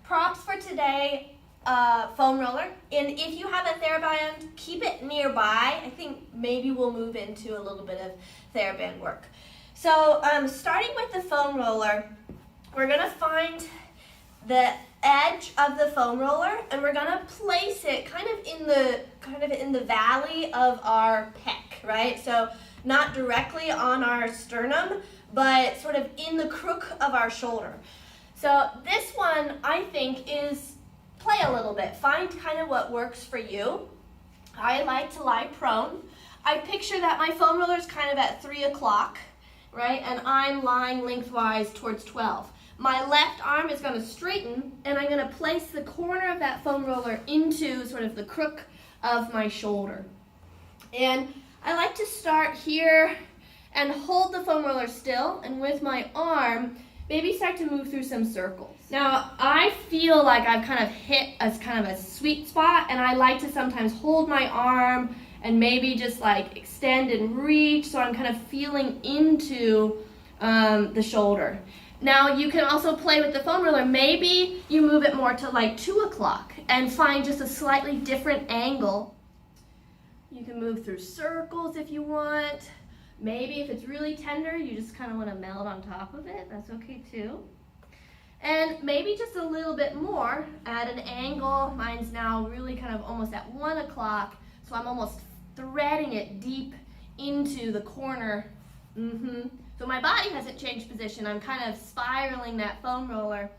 Props for today, foam roller. And if you have a TheraBand, keep it nearby. I think maybe we'll move into a little bit of TheraBand work. So starting with the foam roller, we're gonna find the edge of the foam roller and we're gonna place it kind of in the valley of our pec, right? So not directly on our sternum, but sort of in the crook of our shoulder. So this one, I think, is play a little bit. Find kind of what works for you. I like to lie prone. I picture that my foam roller is kind of at 3 o'clock, right? And I'm lying lengthwise towards 12. My left arm is going to straighten, and I'm going to place the corner of that foam roller into sort of the crook of my shoulder. And I like to start here and hold the foam roller still, and with my arm, maybe start to move through some circles. Now, I feel like I've kind of hit a kind of a sweet spot, and I like to sometimes hold my arm and maybe just like extend and reach, so I'm kind of feeling into the shoulder. Now, you can also play with the foam roller. Maybe you move it more to like 2 o'clock and find just a slightly different angle. You can move through circles if you want. Maybe if it's really tender, you just kind of want to melt on top of it. That's okay too. And maybe just a little bit more at an angle. Mine's now really kind of almost at 1 o'clock, so I'm almost threading it deep into the corner. So my body hasn't changed position. I'm kind of spiraling that foam roller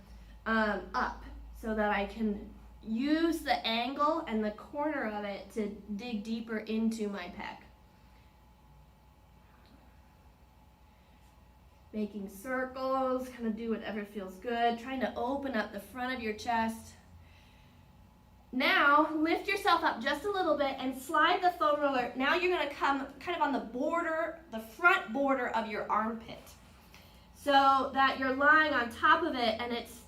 up so that I can use the angle and the corner of it to dig deeper into my pec. Making circles, kind of do whatever feels good, trying to open up the front of your chest. Now, lift yourself up just a little bit and slide the foam roller. Now you're going to come kind of on the border, the front border of your armpit, so that you're lying on top of it and it's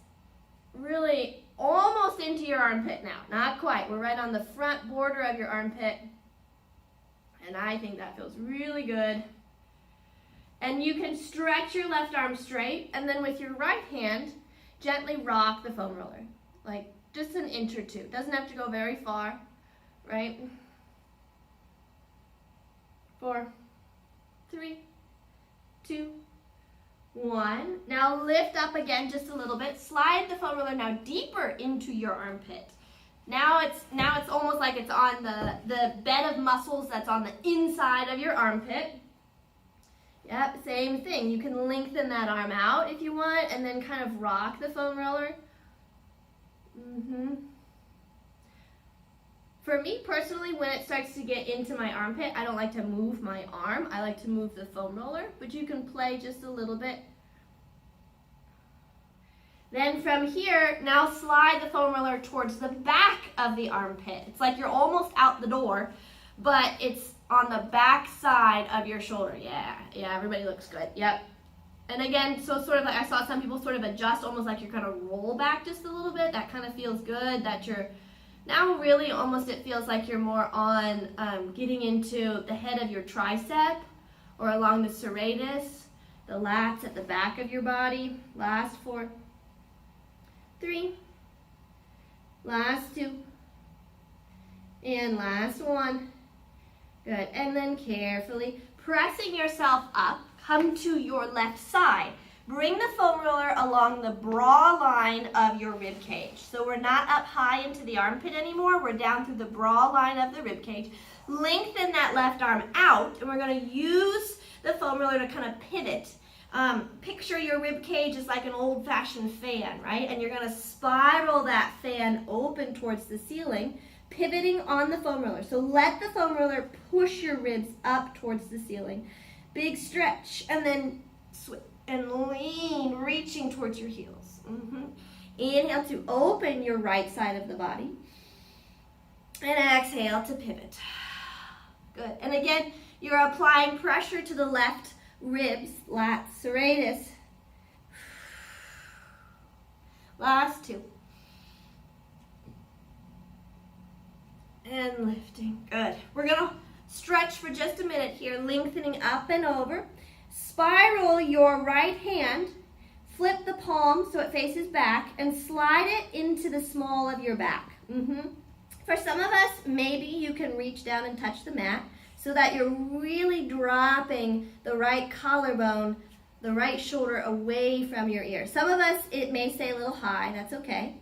really almost into your armpit now. Not quite. We're right on the front border of your armpit, and I think that feels really good. And you can stretch your left arm straight, and then with your right hand, gently rock the foam roller, like just an inch or two. Doesn't have to go very far, right? 4, 3, 2, 1. Now lift up again just a little bit. Slide the foam roller now deeper into your armpit. Now it's almost like it's on the bed of muscles that's on the inside of your armpit. Yep, same thing. You can lengthen that arm out if you want and then kind of rock the foam roller. For me personally, when it starts to get into my armpit, I don't like to move my arm. I like to move the foam roller, but you can play just a little bit. Then from here, now slide the foam roller towards the back of the armpit. It's like you're almost out the door, but it's on the back side of your shoulder. Yeah, everybody looks good. Yep. And again, so sort of like I saw some people sort of adjust almost like you're going to roll back just a little bit. That kind of feels good. That you're now really almost, it feels like you're more on getting into the head of your tricep or along the serratus, the lats at the back of your body. Last 4, 3, last 2, and last 1. Good. And then carefully pressing yourself up, come to your left side. Bring the foam roller along the bra line of your rib cage. So we're not up high into the armpit anymore. We're down through the bra line of the rib cage. Lengthen that left arm out, and we're going to use the foam roller to kind of pivot. Picture your rib cage as like an old-fashioned fan, right? And you're going to spiral that fan open towards the ceiling, pivoting on the foam roller. So let the foam roller push your ribs up towards the ceiling. Big stretch, and then switch and lean, reaching towards your heels. Inhale to open your right side of the body. And exhale to pivot. Good. And again, you're applying pressure to the left ribs, lats, serratus. Last 2. And lifting. Good. We're going to stretch for just a minute here, lengthening up and over. Spiral your right hand flip the palm so it faces back and slide it into the small of your back. For some of us, maybe you can reach down and touch the mat so that you're really dropping the right collarbone, the right shoulder away from your ear. Some of us, it may stay a little high, that's okay.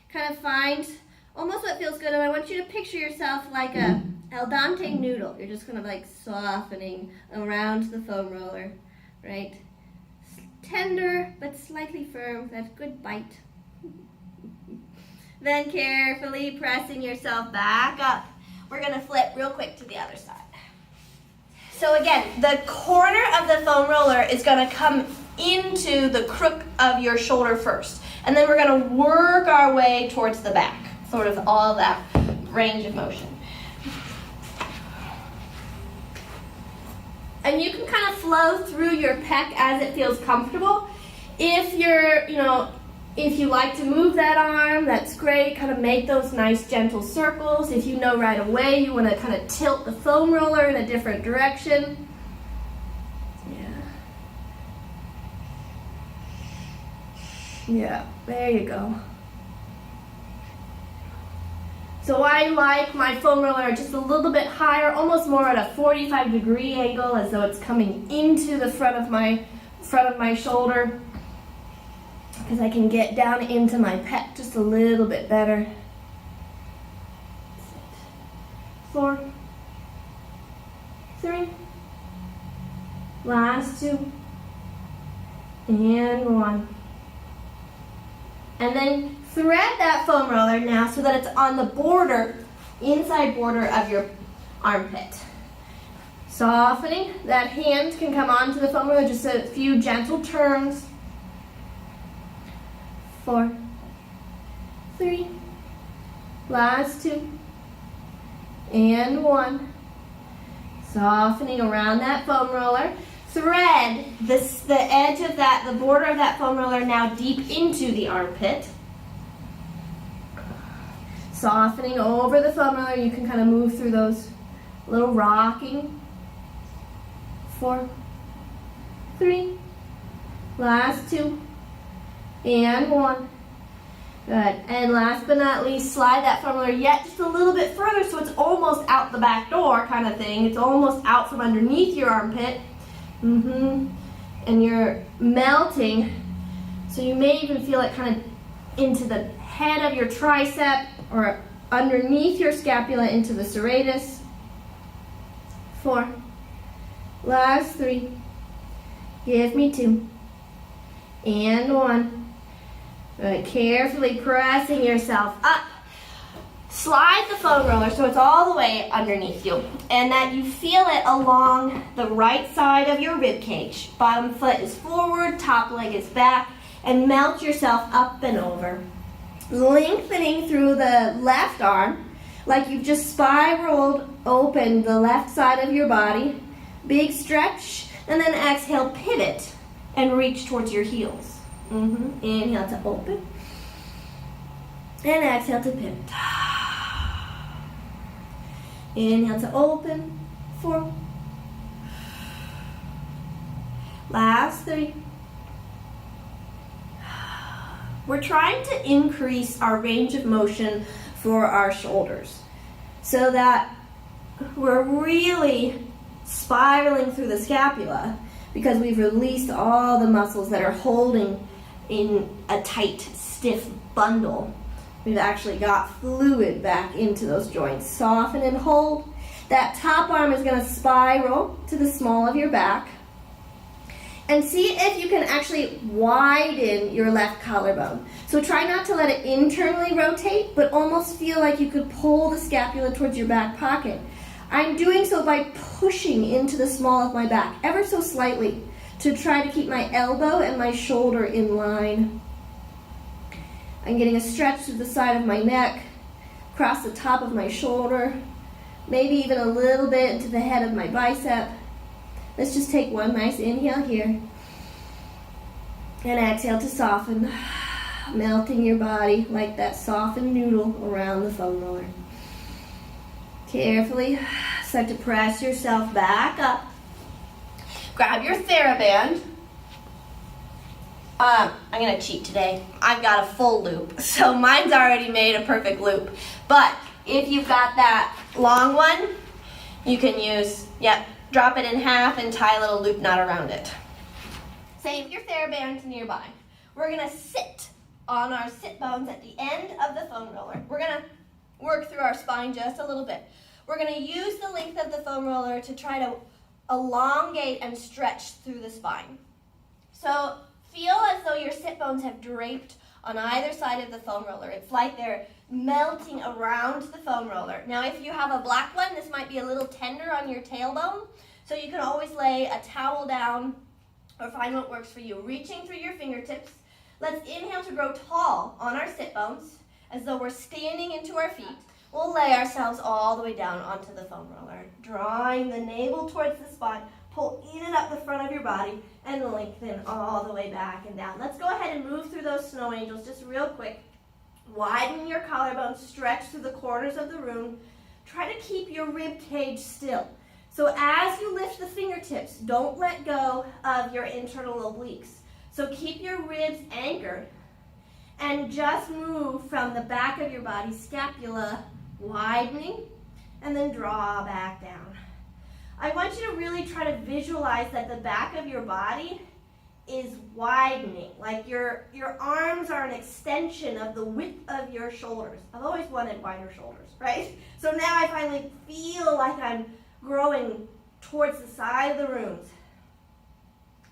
Kind of find almost what feels good, and I want you to picture yourself like a al dente noodle. You're just kind of like softening around the foam roller, right? Tender, but slightly firm, that good bite. Then carefully pressing yourself back up. We're gonna flip real quick to the other side. So again, the corner of the foam roller is gonna come into the crook of your shoulder first. And then we're gonna work our way towards the back, sort of all that range of motion. And you can kind of flow through your pec as it feels comfortable. If you're, if you like to move that arm, that's great. Kind of make those nice gentle circles. If you know right away you want to kind of tilt the foam roller in a different direction. Yeah, there you go. So I like my foam roller just a little bit higher, almost more at a 45-degree angle, as though it's coming into the front of my shoulder, because I can get down into my pec just a little bit better. 4, 3, last 2, and 1. And then thread that foam roller now so that it's on the border, inside border of your armpit. Softening, that hand can come onto the foam roller, just a few gentle turns. 4, 3, last 2, and 1. Softening around that foam roller. Thread the edge of that, the border of that foam roller now deep into the armpit. Softening over the foam roller, you can kind of move through those little rocking. 4, 3, last 2, and 1. Good. And last but not least, slide that foam roller yet just a little bit further so it's almost out the back door kind of thing. It's almost out from underneath your armpit. And you're melting, so you may even feel it kind of into the head of your tricep or underneath your scapula into the serratus. 4, last 3, give me 2, and 1. Good. Carefully pressing yourself up. Slide the foam roller so it's all the way underneath you, and that you feel it along the right side of your rib cage. Bottom foot is forward, top leg is back, and melt yourself up and over. Lengthening through the left arm, like you've just spiraled open the left side of your body. Big stretch, and then exhale, pivot, and reach towards your heels. Inhale to open, and exhale to pivot. Inhale to open. 4. Last 3. We're trying to increase our range of motion for our shoulders so that we're really spiraling through the scapula because we've released all the muscles that are holding in a tight, stiff bundle. We've actually got fluid back into those joints. Soften and hold. That top arm is going to spiral to the small of your back. And see if you can actually widen your left collarbone. So try not to let it internally rotate, but almost feel like you could pull the scapula towards your back pocket. I'm doing so by pushing into the small of my back, ever so slightly, to try to keep my elbow and my shoulder in line. I'm getting a stretch to the side of my neck, across the top of my shoulder, maybe even a little bit into the head of my bicep. Let's just take one nice inhale here. And exhale to soften, melting your body like that softened noodle around the foam roller. Carefully start to press yourself back up. Grab your TheraBand. I'm gonna cheat today. I've got a full loop, so mine's already made a perfect loop. But if you've got that long one, you can use, drop it in half and tie a little loop knot around it. Save your TheraBand nearby. We're gonna sit on our sit bones at the end of the foam roller. We're gonna work through our spine just a little bit. We're gonna use the length of the foam roller to try to elongate and stretch through the spine. So feel as though your sit bones have draped on either side of the foam roller. It's like they're melting around the foam roller. Now if you have a black one, this might be a little tender on your tailbone, so you can always lay a towel down or find what works for you. Reaching through your fingertips, let's inhale to grow tall on our sit bones as though we're standing into our feet. We'll lay ourselves all the way down onto the foam roller, drawing the navel towards the spine. Pull in and up the front of your body and lengthen all the way back and down. Let's go ahead and move through those snow angels just real quick. Widen your collarbones, stretch through the corners of the room. Try to keep your rib cage still. So as you lift the fingertips, don't let go of your internal obliques. So keep your ribs anchored and just move from the back of your body, scapula widening, and then draw back down. I want you to really try to visualize that the back of your body is widening, like your arms are an extension of the width of your shoulders. I've always wanted wider shoulders, right? So now I finally feel like I'm growing towards the side of the rooms.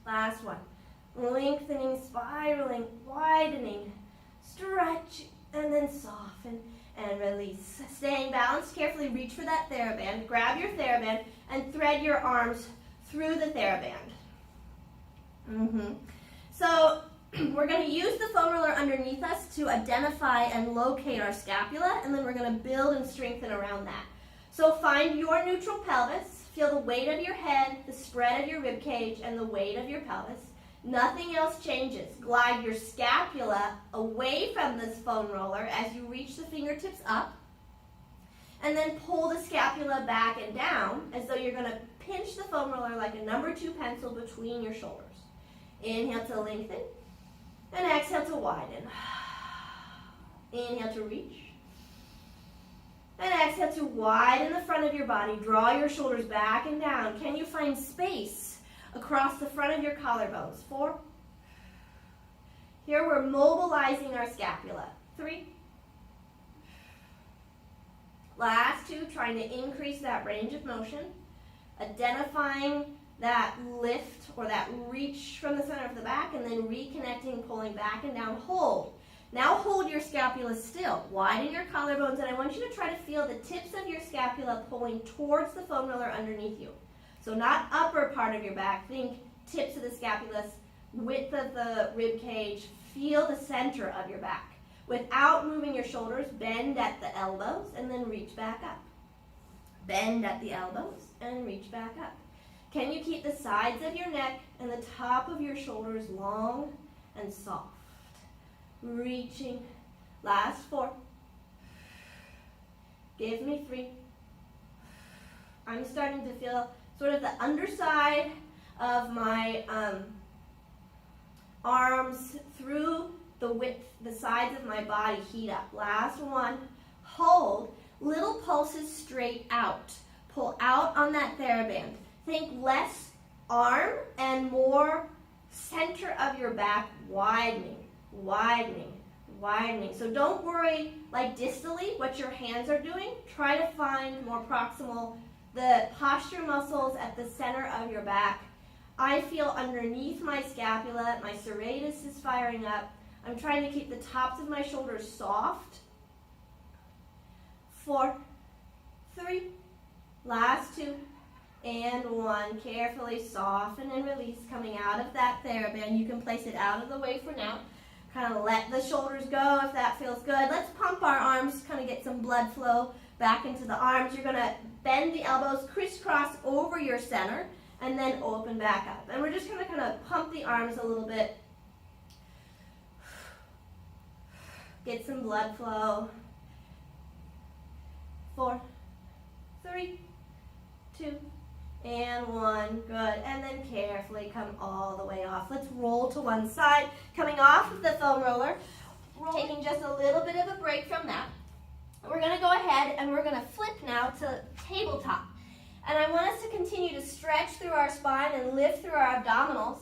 Last one. Lengthening, spiraling, widening, stretch, and then soften and release. Staying balanced, carefully reach for that TheraBand. Grab your TheraBand and thread your arms through the TheraBand. So we're going to use the foam roller underneath us to identify and locate our scapula, and then we're going to build and strengthen around that. So find your neutral pelvis. Feel the weight of your head, the spread of your rib cage, and the weight of your pelvis. Nothing else changes. Glide your scapula away from this foam roller as you reach the fingertips up, and then pull the scapula back and down as though you're going to pinch the foam roller like a number 2 pencil between your shoulders. Inhale to lengthen, and exhale to widen. Inhale to reach, and exhale to widen the front of your body. Draw your shoulders back and down. Can you find space across the front of your collarbones? 4. Here we're mobilizing our scapula. 3. Last 2, trying to increase that range of motion. Identifying that lift or that reach from the center of the back, and then reconnecting, pulling back and down. Hold. Now hold your scapula still. Widen your collarbones, and I want you to try to feel the tips of your scapula pulling towards the foam roller underneath you. So not upper part of your back. Think tips of the scapula, width of the rib cage. Feel the center of your back. Without moving your shoulders, bend at the elbows and then reach back up. Bend at the elbows and reach back up. Can you keep the sides of your neck and the top of your shoulders long and soft? Reaching. Last 4. Give me 3. I'm starting to feel sort of the underside of my arms through the width, the sides of my body heat up. Last 1. Hold. Little pulses straight out. Pull out on that TheraBand. Think less arm and more center of your back widening, widening, widening. So don't worry like distally what your hands are doing. Try to find more proximal the posture muscles at the center of your back. I feel underneath my scapula, my serratus is firing up. I'm trying to keep the tops of my shoulders soft. 4, 3, last 2, and 1. Carefully soften and release, coming out of that TheraBand. You can place it out of the way for now. Kind of let the shoulders go if that feels good. Let's pump our arms, kind of get some blood flow back into the arms. You're going to bend the elbows, crisscross over your center, and then open back up. And we're just going to kind of pump the arms a little bit. Get some blood flow. 4, 3, 2, And one, good. And then carefully come all the way off. Let's roll to one side. Coming off of the foam roller, taking just a little bit of a break from that. We're going to go ahead and we're going to flip now to tabletop. And I want us to continue to stretch through our spine and lift through our abdominals.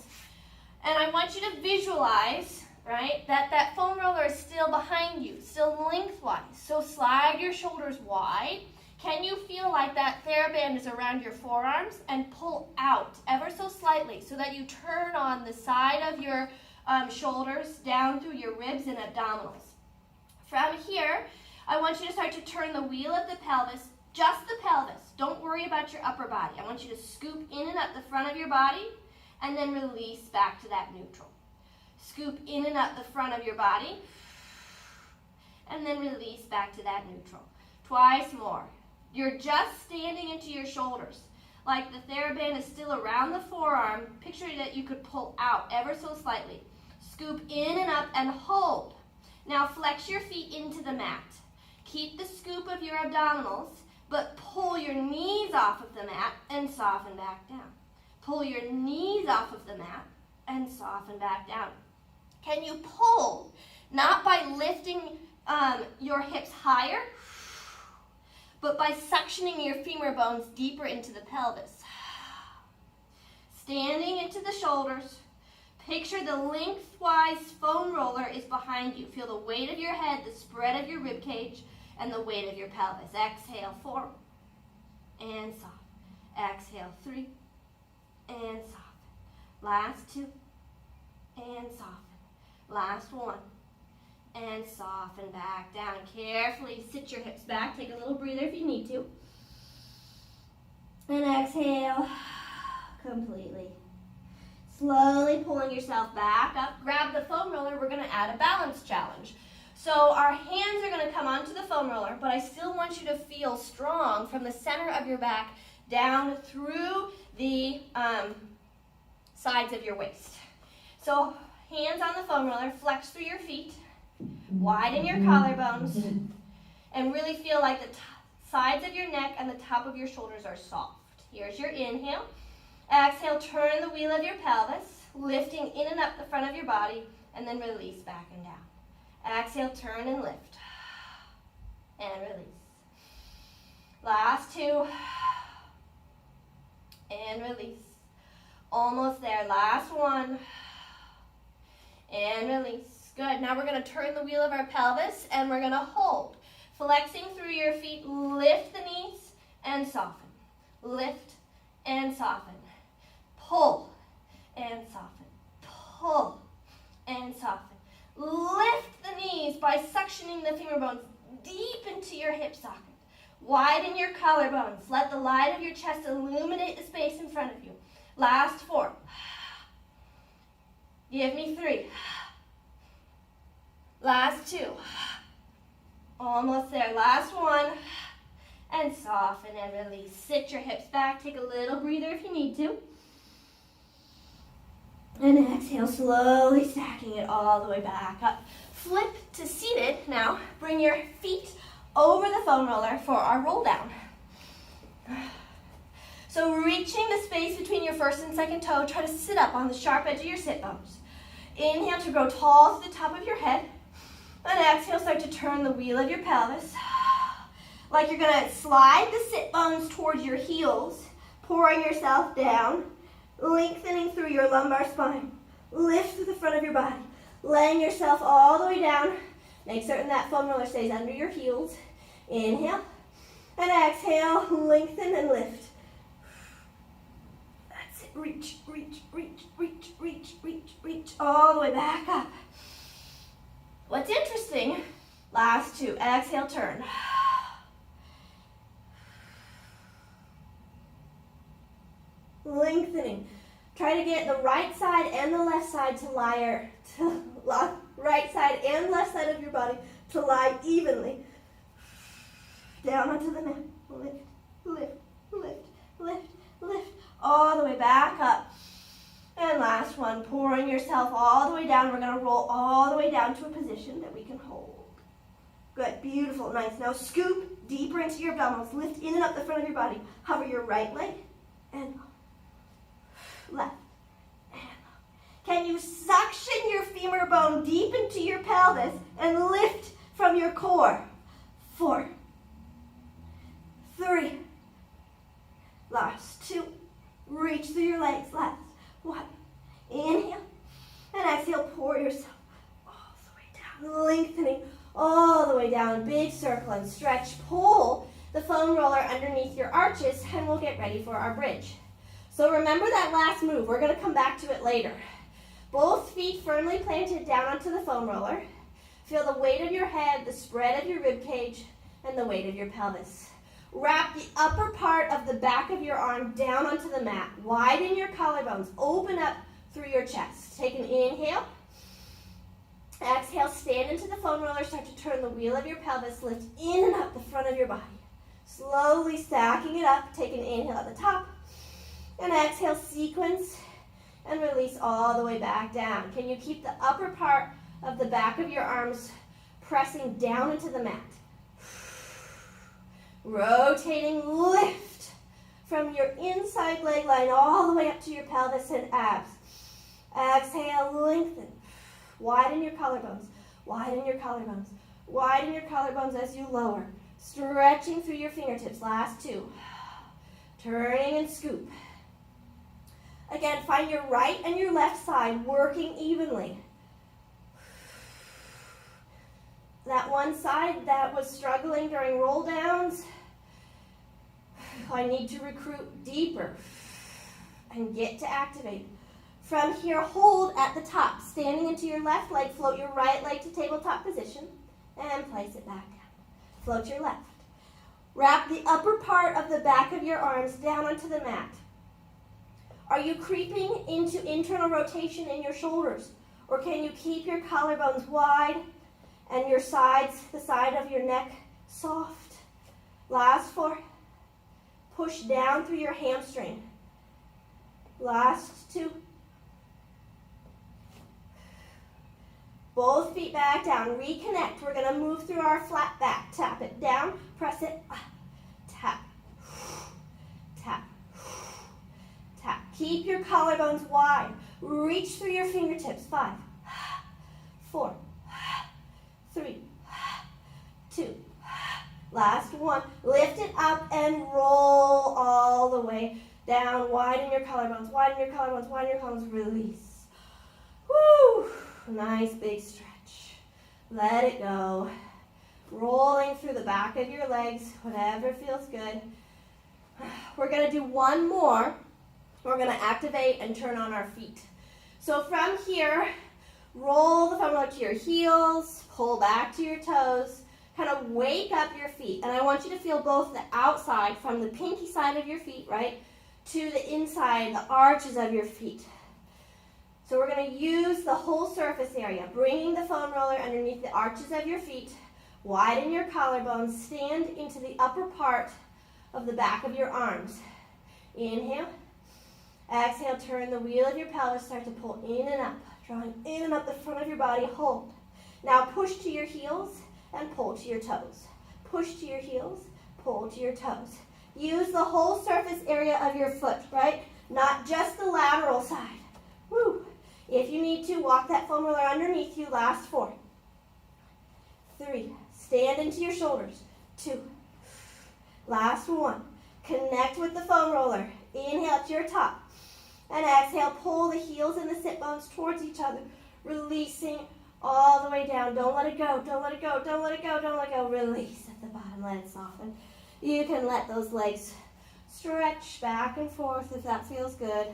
And I want you to visualize, right, that foam roller is still behind you, still lengthwise. So slide your shoulders wide. Can you feel like that TheraBand is around your forearms? And pull out ever so slightly so that you turn on the side of your shoulders down through your ribs and abdominals. From here, I want you to start to turn the wheel of the pelvis, just the pelvis. Don't worry about your upper body. I want you to scoop in and up the front of your body and then release back to that neutral. Scoop in and up the front of your body and then release back to that neutral. Twice more. You're just standing into your shoulders. Like the TheraBand is still around the forearm. Picture that you could pull out ever so slightly. Scoop in and up and hold. Now flex your feet into the mat. Keep the scoop of your abdominals, but pull your knees off of the mat and soften back down. Pull your knees off of the mat and soften back down. Can you pull? Not by lifting your hips higher, but by suctioning your femur bones deeper into the pelvis. Standing into the shoulders. Picture the lengthwise foam roller is behind you. Feel the weight of your head, the spread of your rib cage, and the weight of your pelvis. Exhale, 4, and soften. Exhale, 3, and soften. Last 2, and soften. Last 1, and soften back down. Carefully sit your hips back. Take a little breather if you need to. And exhale completely. Slowly pulling yourself back up. Grab the foam roller. We're going to add a balance challenge. So our hands are going to come onto the foam roller, but I still want you to feel strong from the center of your back down through the sides of your waist. So hands on the foam roller, flex through your feet, widen your collarbones, and really feel like the sides of your neck and the top of your shoulders are soft. Here's your inhale. Exhale, turn the wheel of your pelvis, lifting in and up the front of your body, and then release back and down. Exhale, turn and lift, and release. Last 2, and release. Almost there. Last 1, and release. Good. Now we're going to turn the wheel of our pelvis, and we're going to hold. Flexing through your feet, lift the knees, and soften. Lift, and soften. Pull, and soften. Pull, and soften. Lift the knees by suctioning the femur bones deep into your hip socket. Widen your collarbones. Let the light of your chest illuminate the space in front of you. Last 4. Give me 3. Last 2. Almost there. Last 1. And soften and release. Sit your hips back. Take a little breather if you need to. And exhale, slowly stacking it all the way back up. Flip to seated now. Bring your feet over the foam roller for our roll down. So reaching the space between your first and second toe, try to sit up on the sharp edge of your sit bones. Inhale to grow tall to the top of your head. And exhale, start to turn the wheel of your pelvis. Like you're going to slide the sit bones towards your heels, pouring yourself down. Lengthening through your lumbar spine. Lift through the front of your body. Laying yourself all the way down. Make certain that foam roller stays under your heels. Inhale. And exhale. Lengthen and lift. That's it. Reach, reach, reach, reach, reach, reach, reach. All the way back up. What's interesting, last 2. Exhale, turn. Lengthening. Try to get the right side and the left side to lie, right side and left side of your body to lie evenly. Down onto the mat. Lift, lift, lift, lift, lift. All the way back up. And last one, pouring yourself all the way down. We're going to roll all the way down to a position that we can hold. Good, beautiful, nice. Now scoop deeper into your abdominals. Lift in and up the front of your body. Hover your right leg and left and up. Can you suction your femur bone deep into your pelvis and lift from your core? 4, 3, last 2, reach through your legs, last 1, inhale, and exhale, pour yourself all the way down, lengthening all the way down, big circle and stretch, pull the foam roller underneath your arches, and we'll get ready for our bridge. So remember that last move, we're gonna come back to it later. Both feet firmly planted down onto the foam roller. Feel the weight of your head, the spread of your rib cage, and the weight of your pelvis. Wrap the upper part of the back of your arm down onto the mat. Widen your collarbones. Open up through your chest. Take an inhale. Exhale, stand into the foam roller. Start to turn the wheel of your pelvis. Lift in and up the front of your body. Slowly stacking it up. Take an inhale at the top. And exhale, sequence, and release all the way back down. Can you keep the upper part of the back of your arms pressing down into the mat? Rotating, lift from your inside leg line all the way up to your pelvis and abs. Exhale, lengthen. Widen your collarbones. Widen your collarbones. Widen your collarbones as you lower. Stretching through your fingertips. Last 2. Turning and scoop. Again, find your right and your left side working evenly. That one side that was struggling during roll downs, I need to recruit deeper and get to activate. From here, hold at the top, standing into your left leg, float your right leg to tabletop position, and place it back down. Float your left. Wrap the upper part of the back of your arms down onto the mat. Are you creeping into internal rotation in your shoulders? Or can you keep your collarbones wide and your sides, the side of your neck, soft? Last 4. Push down through your hamstring. Last 2. Both feet back down. Reconnect. We're going to move through our flat back. Tap it down. Press it. Tap. Tap. Tap. Keep your collarbones wide. Reach through your fingertips. 5, 4, 3, 2. Last 1. Lift it up and roll all the way down. Widen your collarbones. Widen your collarbones. Widen your collarbones. Release. Woo! Nice big stretch. Let it go. Rolling through the back of your legs. Whatever feels good. We're going to do one more. We're going to activate and turn on our feet. So from here, roll the foam roller to your heels, pull back to your toes, kind of wake up your feet. And I want you to feel both the outside, from the pinky side of your feet, right, to the inside, the arches of your feet. So we're going to use the whole surface area, bringing the foam roller underneath the arches of your feet, widen your collarbones, stand into the upper part of the back of your arms. Inhale. Exhale, turn the wheel of your pelvis, start to pull in and up, drawing in and up the front of your body, hold. Now push to your heels and pull to your toes. Push to your heels, pull to your toes. Use the whole surface area of your foot, right? Not just the lateral side. Woo. If you need to, walk that foam roller underneath you. Last 4, 3, stand into your shoulders. 2, last 1. Connect with the foam roller. Inhale to your top. And exhale, pull the heels and the sit bones towards each other, releasing all the way down. Don't let it go, don't let it go, don't let it go, don't let it go. Release at the bottom, let it soften. You can let those legs stretch back and forth if that feels good.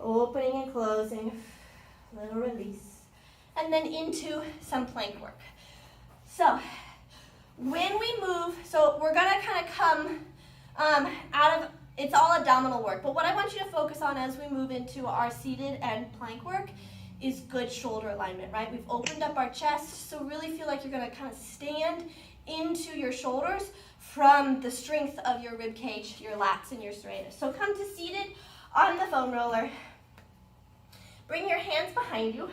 Opening and closing, little release. And then into some plank work. So when we move, so we're gonna kind of come out of, it's all abdominal work, but what I want you to focus on as we move into our seated and plank work is good shoulder alignment, right? We've opened up our chest, so really feel like you're gonna kind of stand into your shoulders from the strength of your rib cage, your lats and your serratus. So come to seated on the foam roller. Bring your hands behind you.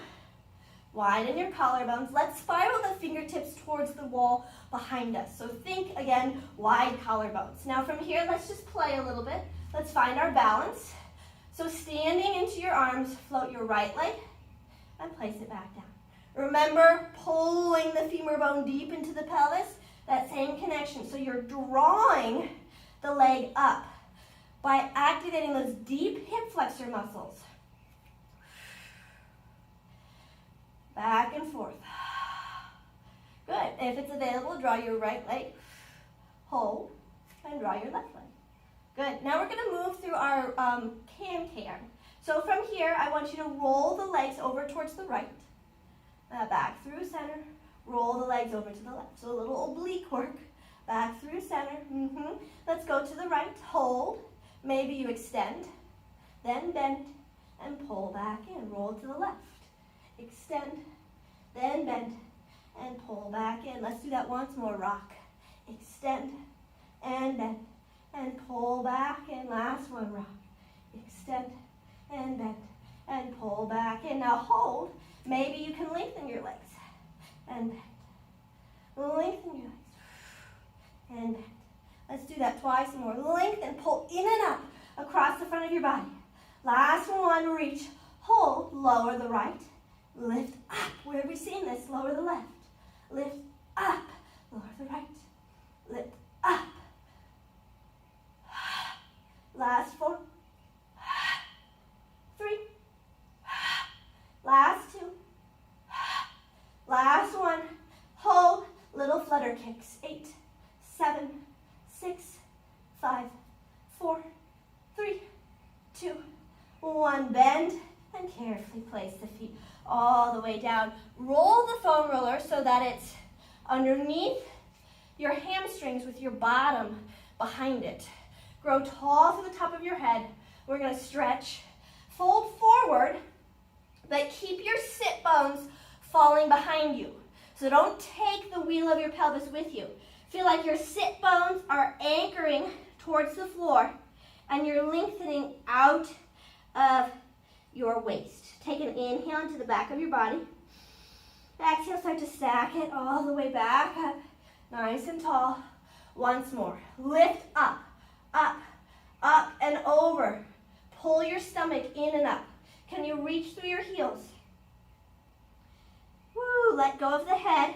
Widen your collarbones. Let's spiral the fingertips towards the wall behind us. So think, again, wide collarbones. Now from here, let's just play a little bit. Let's find our balance. So standing into your arms, float your right leg and place it back down. Remember pulling the femur bone deep into the pelvis, that same connection. So you're drawing the leg up by activating those deep hip flexor muscles. Back and forth. Good. If it's available, draw your right leg, hold, and draw your left leg. Good. Now we're going to move through our CanCan. So from here, I want you to roll the legs over towards the right, back through center, roll the legs over to the left. So a little oblique work, back through center. Let's go to the right, hold, maybe you extend, then bend, and pull back in. Roll to the left, extend, then bend, and pull back in. Let's do that once more. Rock, extend, and bend, and pull back in. Last one, rock, extend, and bend, and pull back in. Now hold. Maybe you can lengthen your legs, and bend. Lengthen your legs, and bend. Let's do that twice more. Lengthen, pull in and up across the front of your body. Last one, reach, hold, lower the right, lift up. Where have we seen this? Lower the left. Lift up, lower the right, lift up. Last 4, 3, last 2, last 1, hold, little flutter kicks, 8, 7, 6, 5, 4, 3, 2, 1, bend, and carefully place the feet all the way down. Roll the foam roller so that it's underneath your hamstrings with your bottom behind it. Grow tall to the top of your head. We're going to stretch. Fold forward, but keep your sit bones falling behind you. So don't take the wheel of your pelvis with you. Feel like your sit bones are anchoring towards the floor and you're lengthening out of your waist. Take an inhale into the back of your body. Exhale, start to stack it all the way back up, nice and tall. Once more. Lift up, up, up and over. Pull your stomach in and up. Can you reach through your heels? Woo, let go of the head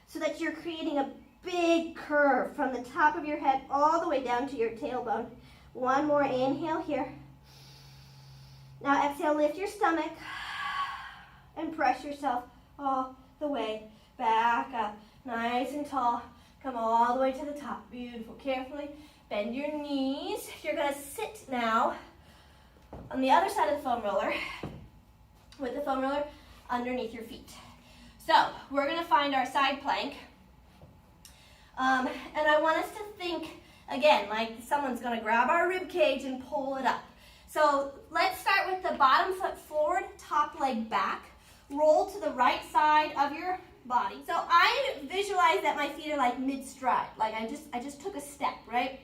so that you're creating a big curve from the top of your head all the way down to your tailbone. One more inhale here. Now exhale, lift your stomach and press yourself all the way back up. Nice and tall. Come all the way to the top. Beautiful. Carefully bend your knees. You're going to sit now on the other side of the foam roller with the foam roller underneath your feet. So we're going to find our side plank. And I want us to think, again, like someone's going to grab our rib cage and pull it up. So let's start with the bottom foot forward, top leg back. Roll to the right side of your body. So I visualize that my feet are like mid-stride, like I just took a step, right?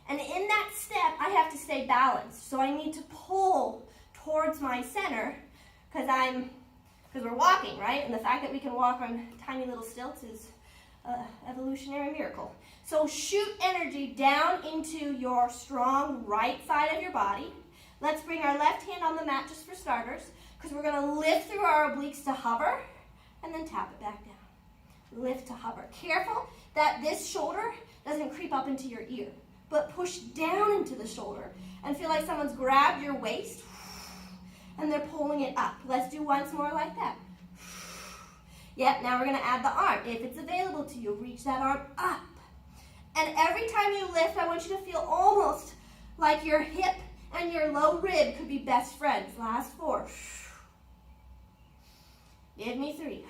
And in that step, I have to stay balanced. So I need to pull towards my center because we're walking, right? And the fact that we can walk on tiny little stilts is an evolutionary miracle. So shoot energy down into your strong right side of your body. Let's bring our left hand on the mat just for starters, because we're going to lift through our obliques to hover and then tap it back down. Lift to hover. Careful that this shoulder doesn't creep up into your ear, but push down into the shoulder and feel like someone's grabbed your waist and they're pulling it up. Let's do once more like that. Yep, now we're going to add the arm. If it's available to you, reach that arm up. And every time you lift, I want you to feel almost like your hip and your low rib could be best friends. Last 4. Give me 3.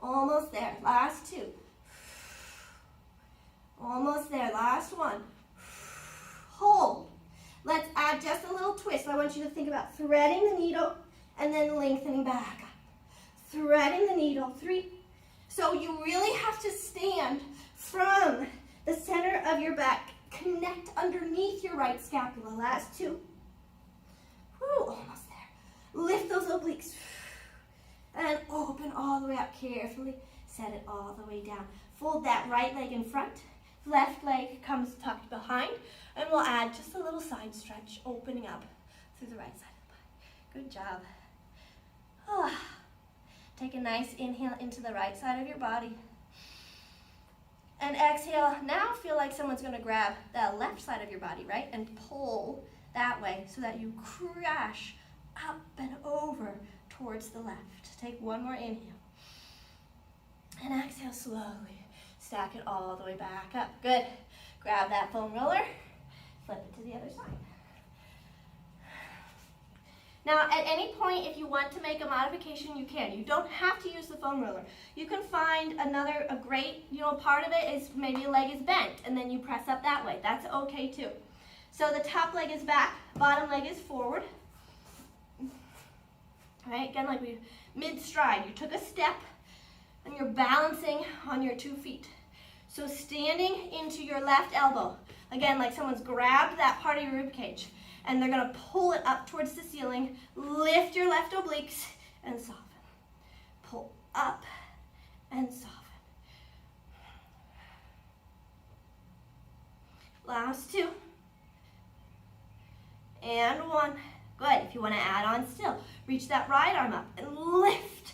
Almost there. Last 2. Almost there. Last 1. Hold. Let's add just a little twist. I want you to think about threading the needle and then lengthening back up. Threading the needle. 3. So you really have to stand from the center of your back. Connect underneath your right scapula. Last 2. Woo, almost there. Lift those obliques. And open all the way up. Carefully set it all the way down. Fold that right leg in front. Left leg comes tucked behind, and we'll add just a little side stretch, opening up through the right side of the body. Good job. Take a nice inhale into the right side of your body. And exhale. Now feel like someone's going to grab the left side of your body, right? And pull that way so that you crash up and over towards the left. Take one more inhale. And exhale slowly. Stack it all the way back up. Good. Grab that foam roller. Flip it to the other side. Now, at any point, if you want to make a modification, you can. You don't have to use the foam roller. You can find a great, part of it is maybe a leg is bent, and then you press up that way. That's okay, too. So the top leg is back, bottom leg is forward. All right, again, like mid-stride. You took a step, and you're balancing on your 2 feet. So standing into your left elbow. Again, like someone's grabbed that part of your rib cage. And they're going to pull it up towards the ceiling. Lift your left obliques and soften. Pull up and soften. Last 2. And 1. Good. If you want to add on still, reach that right arm up and lift.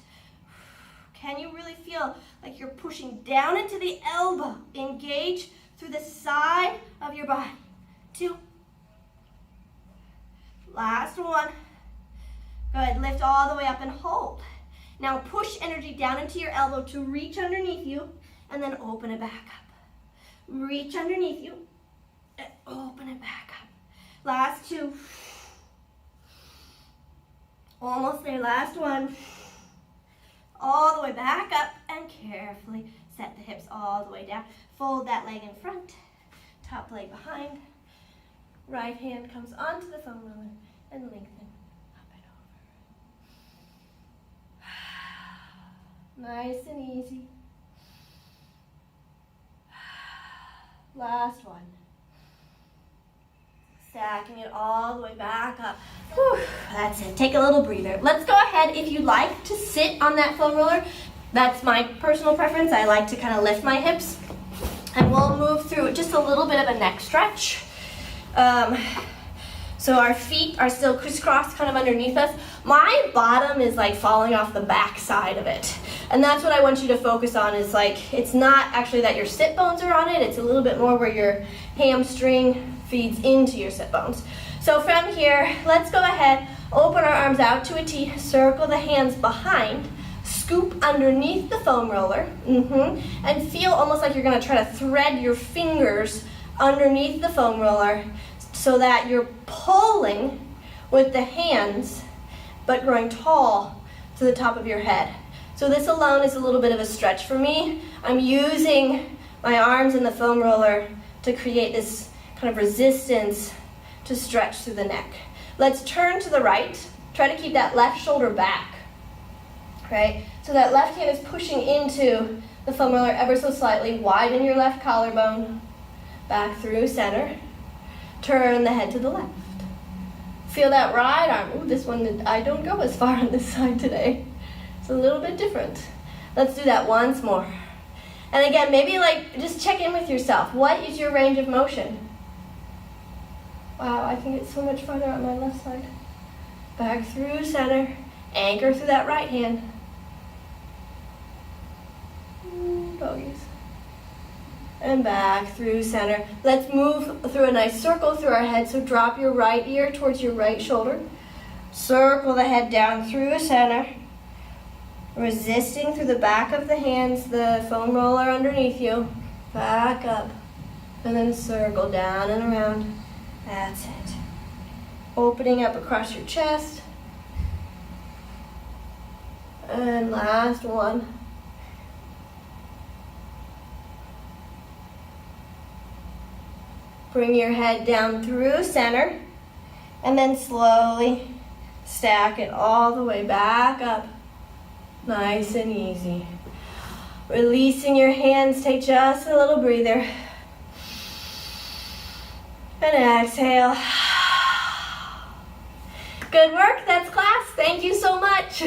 Can you really feel like you're pushing down into the elbow? Engage through the side of your body. 2. Last 1. Good. Lift all the way up and hold. Now push energy down into your elbow to reach underneath you and then open it back up. Reach underneath you and open it back up. Last 2. Almost there. Last 1. All the way back up and carefully set the hips all the way down. Fold that leg in front, top leg behind. Right hand comes onto the foam roller and lengthen up and over. Nice and easy. Last 1. Stacking it all the way back up. Whew, that's it. Take a little breather. Let's go ahead, if you'd like, to sit on that foam roller. That's my personal preference. I like to kind of lift my hips. And we'll move through just a little bit of a neck stretch. So our feet are still crisscrossed kind of underneath us. My bottom is like falling off the back side of it. And that's what I want you to focus on, is like, it's not actually that your sit bones are on it, it's a little bit more where your hamstring feeds into your sit bones. So from here, let's go ahead, open our arms out to a T, circle the hands behind, scoop underneath the foam roller, and feel almost like you're gonna try to thread your fingers underneath the foam roller so that you're pulling with the hands but growing tall to the top of your head. So this alone is a little bit of a stretch for me. I'm using my arms and the foam roller to create this kind of resistance to stretch through the neck. Let's turn to the right. Try to keep that left shoulder back, right? So that left hand is pushing into the foam roller ever so slightly. Widen your left collarbone. Back through center. Turn the head to the left. Feel that right arm. Ooh, this one, I don't go as far on this side today. It's a little bit different. Let's do that once more. And again, maybe like just check in with yourself. What is your range of motion? Wow, I can get so much farther on my left side. Back through center. Anchor through that right hand. Doggies. And back through center. Let's move through a nice circle through our head. So drop your right ear towards your right shoulder. Circle the head down through center. Resisting through the back of the hands, the foam roller underneath you. Back up. And then circle down and around. That's it. Opening up across your chest. And last one. Bring your head down through center, and then slowly stack it all the way back up. Nice and easy. Releasing your hands, take just a little breather. And exhale. Good work, that's class. Thank you so much.